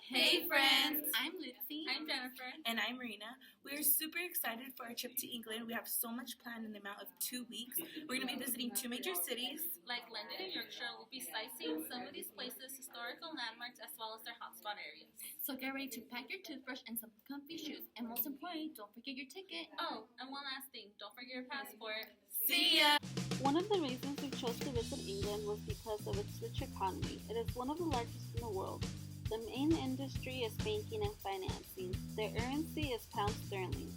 Hey friends! I'm Lucy. I'm Jennifer. And I'm Marina. We are super excited for our trip to England. We have so much planned in the amount of 2 weeks. We're going to be visiting 2 major cities. Like London and Yorkshire, we'll be sightseeing some of these places, historical landmarks, as well as their hotspot areas. So get ready to pack your toothbrush and some comfy shoes. And most importantly, don't forget your ticket. Oh, and one last thing, don't forget your passport. See ya! One of the reasons we chose to visit England was because of its rich economy. It is one of the largest in the world. The main industry is banking and financing. Their currency is pound sterling.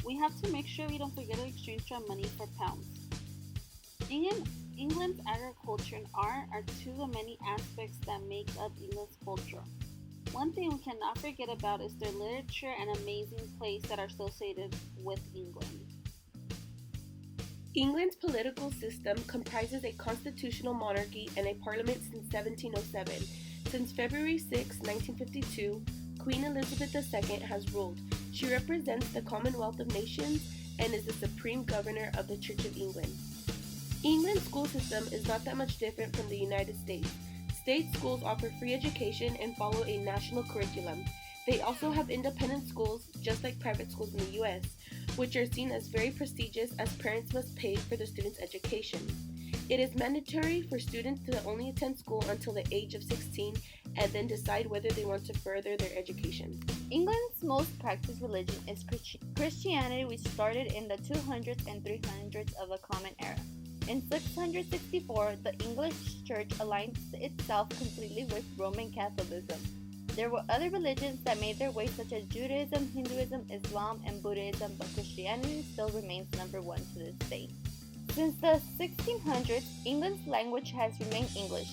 We have to make sure we don't forget to exchange our money for pounds. England's agriculture and art are two of the many aspects that make up England's culture. One thing we cannot forget about is their literature and amazing plays that are associated with England. England's political system comprises a constitutional monarchy and a parliament since 1707. Since February 6, 1952, Queen Elizabeth II has ruled. She represents the Commonwealth of Nations and is the supreme governor of the Church of England. England's school system is not that much different from the United States. State schools offer free education and follow a national curriculum. They also have independent schools, just like private schools in the US, which are seen as very prestigious as parents must pay for the students' education. It is mandatory for students to only attend school until the age of 16 and then decide whether they want to further their education. England's most practiced religion is Christianity, which started in the 200s and 300s of the Common Era. In 664, the English Church aligned itself completely with Roman Catholicism. There were other religions that made their way, such as Judaism, Hinduism, Islam, and Buddhism, but Christianity still remains number one to this day. Since the 1600s, England's language has remained English.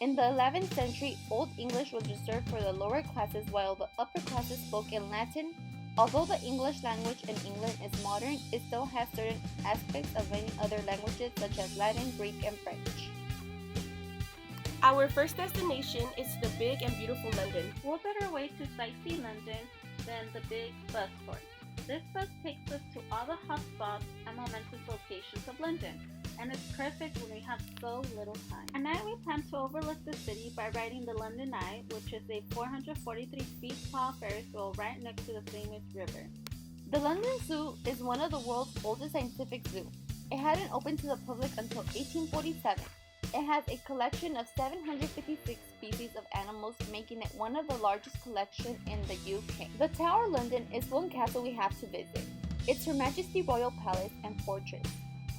In the 11th century, Old English was reserved for the lower classes while the upper classes spoke in Latin. Although the English language in England is modern, it still has certain aspects of many other languages such as Latin, Greek, and French. Our first destination is the big and beautiful London. What better way to sightsee London than the big bus tour? This bus takes us to all the hot spots and momentous locations of London, and it's perfect when we have so little time. At night, we plan to overlook the city by riding the London Eye, which is a 443 feet tall Ferris wheel right next to the famous river. The London Zoo is one of the world's oldest scientific zoos. It hadn't opened to the public until 1847. It has a collection of 756 species of animals, making it one of the largest collections in the UK. The Tower of London is one castle we have to visit. It's Her Majesty's Royal Palace and Fortress.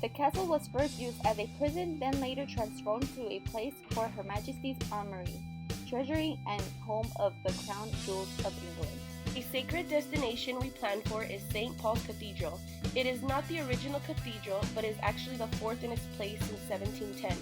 The castle was first used as a prison, then later transformed to a place for Her Majesty's Armory, treasury, and home of the crown jewels of England. A sacred destination we plan for is St. Paul's Cathedral. It is not the original cathedral, but is actually the fourth in its place since 1710.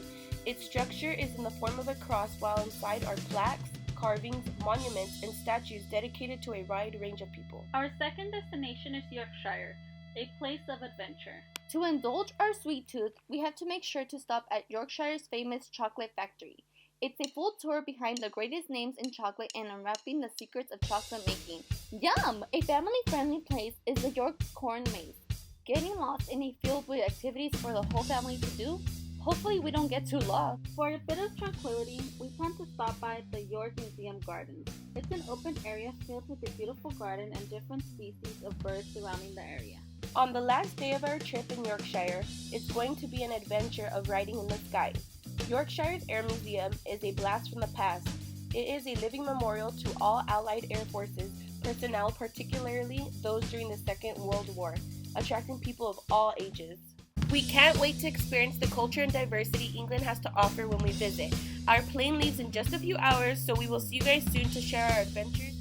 Its structure is in the form of a cross, while inside are plaques, carvings, monuments, and statues dedicated to a wide range of people. Our second destination is Yorkshire, a place of adventure. To indulge our sweet tooth, we have to make sure to stop at Yorkshire's famous chocolate factory. It's a full tour behind the greatest names in chocolate and unwrapping the secrets of chocolate making. Yum! A family-friendly place is the York Corn Maze. Getting lost in a field with activities for the whole family to do? Hopefully we don't get too lost. For a bit of tranquility, we plan to stop by the York Museum Gardens. It's an open area filled with a beautiful garden and different species of birds surrounding the area. On the last day of our trip in Yorkshire, it's going to be an adventure of riding in the sky. Yorkshire's Air Museum is a blast from the past. It is a living memorial to all Allied Air Forces personnel, particularly those during the Second World War, attracting people of all ages. We can't wait to experience the culture and diversity England has to offer when we visit. Our plane leaves in just a few hours, so we will see you guys soon to share our adventures.